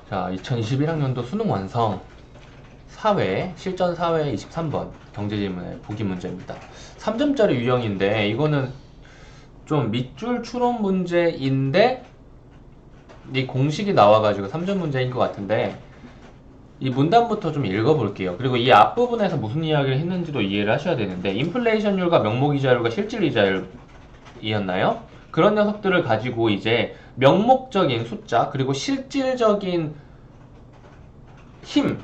자, 2021학년도 수능 완성. 사회, 실전 사회 23번 경제질문의 보기 문제입니다. 3점짜리 유형인데 이거는 좀 밑줄 추론 문제인데 이 공식이 나와가지고 3점 문제인 것 같은데 이 문단부터 좀 읽어볼게요. 그리고 이 앞부분에서 무슨 이야기를 했는지도 이해를 하셔야 되는데 인플레이션율과 명목이자율과 실질이자율이었나요? 그런 녀석들을 가지고 이제 명목적인 숫자 그리고 실질적인 힘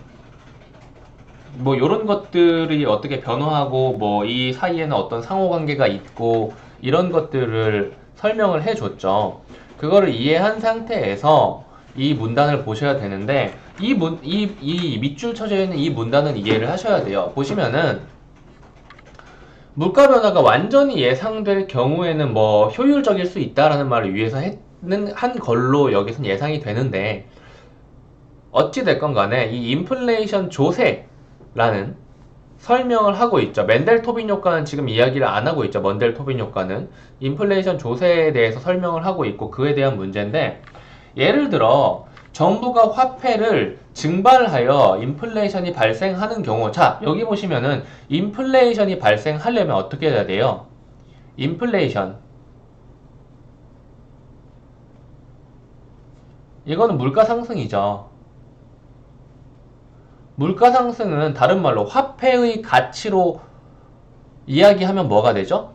뭐 요런 것들이 어떻게 변화하고 뭐 이 사이에는 어떤 상호관계가 있고 이런 것들을 설명을 해줬죠. 그거를 이해한 상태에서 이 문단을 보셔야 되는데 이 밑줄 쳐져 있는 이 문단은 이해를 하셔야 돼요. 보시면은 물가 변화가 완전히 예상될 경우에는 뭐 효율적일 수 있다라는 말을 위해서 한 걸로 여기선 예상이 되는데 어찌 됐건 간에 이 인플레이션 조세라는 설명을 하고 있죠. 맨델-토빈 효과는 지금 이야기를 안 하고 있죠. 맨델-토빈 효과는 인플레이션 조세에 대해서 설명을 하고 있고 그에 대한 문제인데 예를 들어 정부가 화폐를 증발하여 인플레이션이 발생하는 경우 자 여기 보시면은 인플레이션이 발생하려면 어떻게 해야 돼요? 인플레이션 이거는 물가 상승이죠. 물가 상승은 다른 말로 화폐의 가치로 이야기하면 뭐가 되죠?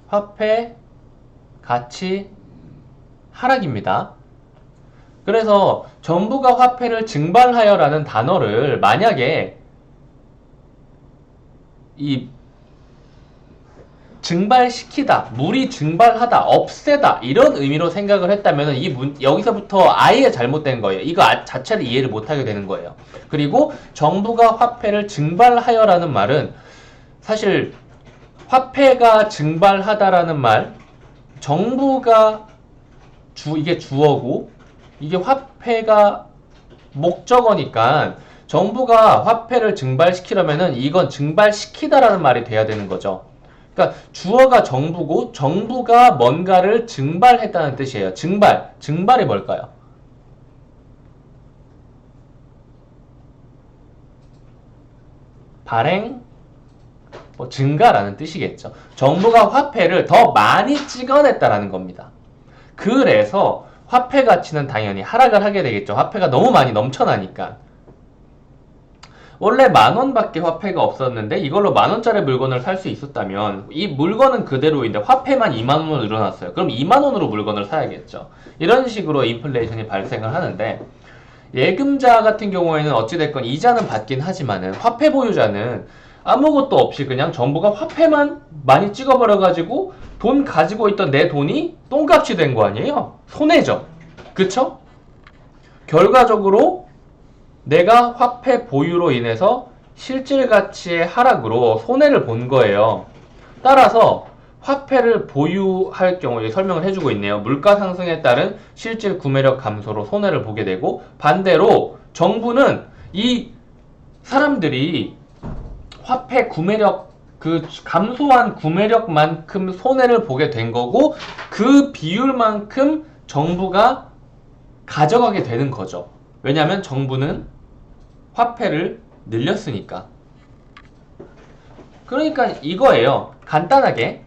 화폐 가치 하락입니다. 그래서 정부가 화폐를 증발하여라는 단어를 만약에 이 증발시키다, 물이 증발하다, 없애다 이런 의미로 생각을 했다면 여기서부터 아예 잘못된 거예요. 이거 자체를 이해를 못하게 되는 거예요. 그리고 정부가 화폐를 증발하여라는 말은 사실 화폐가 증발하다라는 말 정부가 이게 주어고 이게 화폐가 목적어니까 정부가 화폐를 증발시키려면은 이건 증발시키다라는 말이 돼야 되는 거죠. 그러니까 주어가 정부고 정부가 뭔가를 증발했다는 뜻이에요. 증발이 뭘까요? 발행, 뭐 증가라는 뜻이겠죠. 정부가 화폐를 더 많이 찍어냈다라는 겁니다. 그래서 화폐 가치는 당연히 하락을 하게 되겠죠. 화폐가 너무 많이 넘쳐나니까. 원래 10,000원밖에 화폐가 없었는데 이걸로 10,000원짜리 물건을 살 수 있었다면 이 물건은 그대로인데 화폐만 20,000원으로 늘어났어요. 그럼 20,000원으로 물건을 사야겠죠. 이런 식으로 인플레이션이 발생을 하는데 예금자 같은 경우에는 어찌됐건 이자는 받긴 하지만은 화폐 보유자는 아무것도 없이 그냥 정부가 화폐만 많이 찍어버려가지고 돈 가지고 있던 내 돈이 똥값이 된 거 아니에요? 손해죠. 그쵸? 결과적으로 내가 화폐 보유로 인해서 실질 가치의 하락으로 손해를 본 거예요. 따라서 화폐를 보유할 경우에 설명을 해주고 있네요. 물가 상승에 따른 실질 구매력 감소로 손해를 보게 되고 반대로 정부는 이 사람들이 화폐 구매력 그 감소한 구매력만큼 손해를 보게 된 거고 그 비율만큼 정부가 가져가게 되는 거죠. 왜냐하면 정부는 화폐를 늘렸으니까. 그러니까 이거예요. 간단하게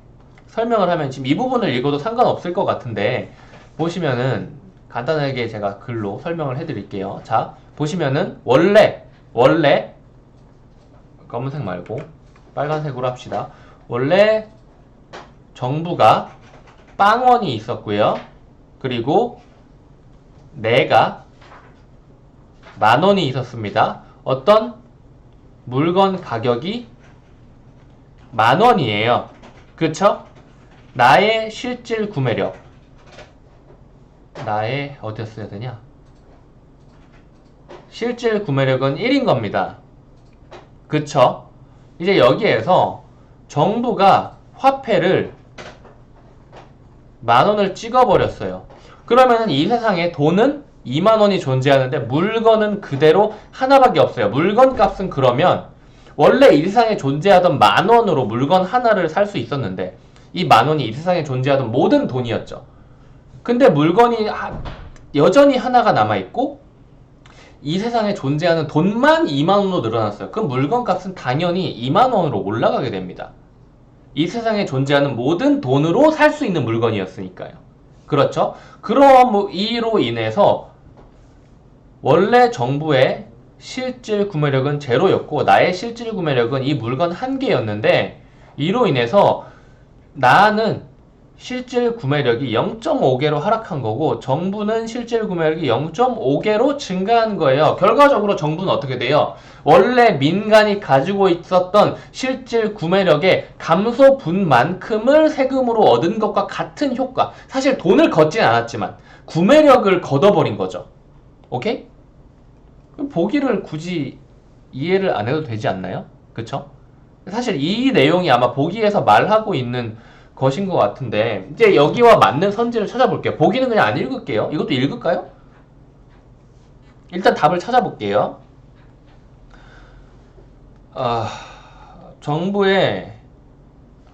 설명을 하면 지금 이 부분을 읽어도 상관없을 것 같은데 보시면은 간단하게 제가 글로 설명을 해드릴게요. 자 보시면은 원래 검은색 말고 빨간색으로 합시다. 원래 정부가 빵원이 있었고요. 그리고 내가 10,000원이 있었습니다. 어떤 물건 가격이 10,000원이에요. 그쵸? 나의 실질 구매력 어디다 써야 되냐? 실질 구매력은 1인 겁니다. 그쵸? 이제 여기에서 정부가 화폐를 10,000원을 찍어버렸어요. 그러면 이 세상에 돈은 20,000원이 존재하는데 물건은 그대로 하나밖에 없어요. 물건 값은 그러면 원래 이 세상에 존재하던 10,000원으로 물건 하나를 살 수 있었는데 이 10,000원이 이 세상에 존재하던 모든 돈이었죠. 근데 물건이 여전히 하나가 남아있고 이 세상에 존재하는 돈만 2만 원으로 늘어났어요. 그럼 물건 값은 당연히 2만 원으로 올라가게 됩니다. 이 세상에 존재하는 모든 돈으로 살 수 있는 물건이었으니까요. 그렇죠? 그럼 이로 인해서 원래 정부의 실질 구매력은 제로였고 나의 실질 구매력은 이 물건 한 개였는데 이로 인해서 나는 실질 구매력이 0.5개로 하락한 거고 정부는 실질 구매력이 0.5개로 증가한 거예요. 결과적으로 정부는 어떻게 돼요? 원래 민간이 가지고 있었던 실질 구매력의 감소분만큼을 세금으로 얻은 것과 같은 효과. 사실 돈을 걷진 않았지만 구매력을 걷어버린 거죠. 오케이? 보기를 굳이 이해를 안 해도 되지 않나요? 그쵸? 사실 이 내용이 아마 보기에서 말하고 있는 것인 것 같은데 이제 여기와 맞는 선지를 찾아볼게요. 보기는 그냥 안 읽을게요. 이것도 읽을까요? 일단 답을 찾아볼게요. 정부의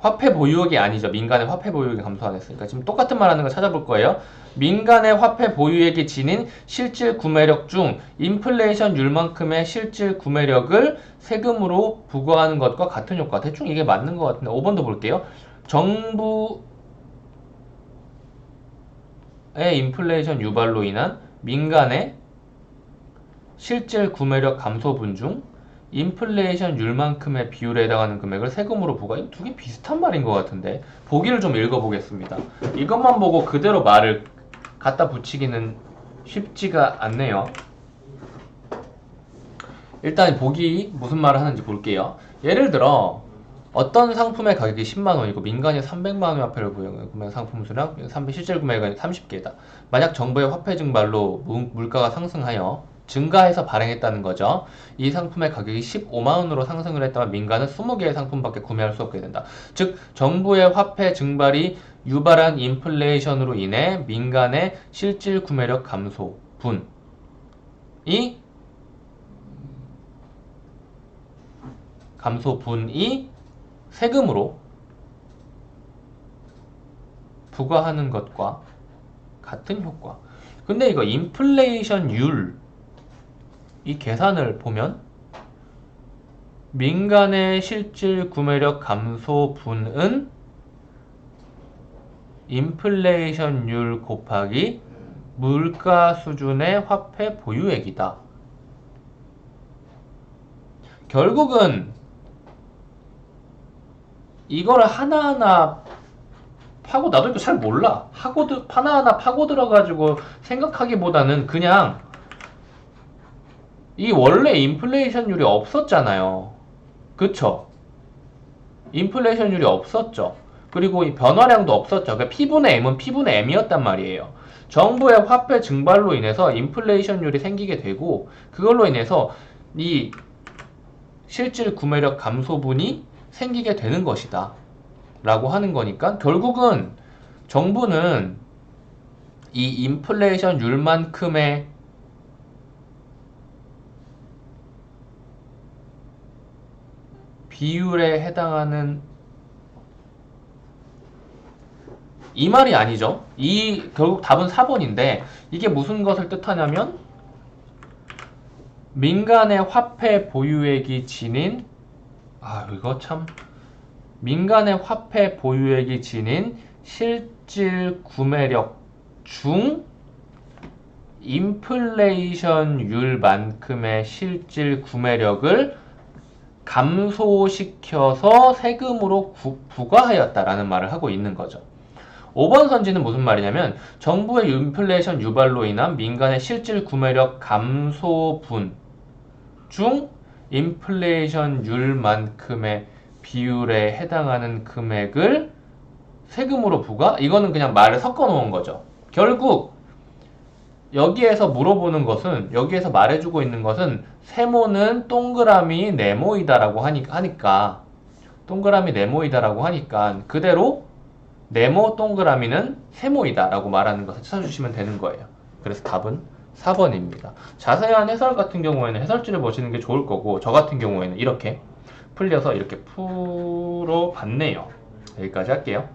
화폐 보유액이 아니죠. 민간의 화폐 보유액이 감소 안 했으니까 지금 똑같은 말 하는 거 찾아볼 거예요. 민간의 화폐 보유액이 지닌 실질 구매력 중 인플레이션율만큼의 실질 구매력을 세금으로 부과하는 것과 같은 효과. 대충 이게 맞는 것 같은데 5번도 볼게요. 정부의 인플레이션 유발로 인한 민간의 실질 구매력 감소분 중 인플레이션율만큼의 비율에 해당하는 금액을 세금으로 부과. 이 두 개 비슷한 말인 것 같은데 보기를 좀 읽어보겠습니다. 이것만 보고 그대로 말을 갖다 붙이기는 쉽지가 않네요. 일단 보기 무슨 말을 하는지 볼게요. 예를 들어 어떤 상품의 가격이 10만원이고 민간이 300만원의 화폐를 구매한 상품 수량 실질 구매액은 30개다. 만약 정부의 화폐 증발로 물가가 상승하여 증가해서 발행했다는 거죠. 이 상품의 가격이 15만원으로 상승을 했다면 민간은 20개의 상품밖에 구매할 수 없게 된다. 즉 정부의 화폐 증발이 유발한 인플레이션으로 인해 민간의 실질 구매력 감소분이 세금으로 부과하는 것과 같은 효과. 근데 이거 인플레이션율 이 계산을 보면 민간의 실질 구매력 감소분은 인플레이션율 곱하기 물가 수준의 화폐 보유액이다. 결국은 이거를 하나하나 나도 이거 잘 몰라. 하나하나 파고 들어가지고 생각하기보다는 그냥 이 원래 인플레이션율이 없었잖아요. 그쵸? 인플레이션율이 없었죠. 그리고 이 변화량도 없었죠. 그러니까 P분의 M은 P분의 M이었단 말이에요. 정부의 화폐 증발로 인해서 인플레이션율이 생기게 되고 그걸로 인해서 이 실질 구매력 감소분이 생기게 되는 것이다 라고 하는 거니까 결국은 정부는 이 인플레이션율만큼의 비율에 해당하는 이 말이 아니죠. 결국 답은 4번인데 이게 무슨 것을 뜻하냐면 민간의 화폐 보유액이 지닌 민간의 화폐 보유액이 지닌 실질 구매력 중 인플레이션율만큼의 실질 구매력을 감소시켜서 세금으로 부과하였다라는 말을 하고 있는 거죠. 5번 선지는 무슨 말이냐면 정부의 인플레이션 유발로 인한 민간의 실질 구매력 감소분 중 인플레이션율만큼의 비율에 해당하는 금액을 세금으로 부과? 이거는 그냥 말을 섞어 놓은 거죠. 결국 여기에서 말해주고 있는 것은 세모는 동그라미 네모이다라고 하니까 그대로 네모 동그라미는 세모이다라고 말하는 것을 찾아주시면 되는 거예요. 그래서 답은 4번입니다. 자세한 해설 같은 경우에는 해설지를 보시는 게 좋을 거고 저 같은 경우에는 이렇게 풀려서 이렇게 풀어봤네요. 여기까지 할게요.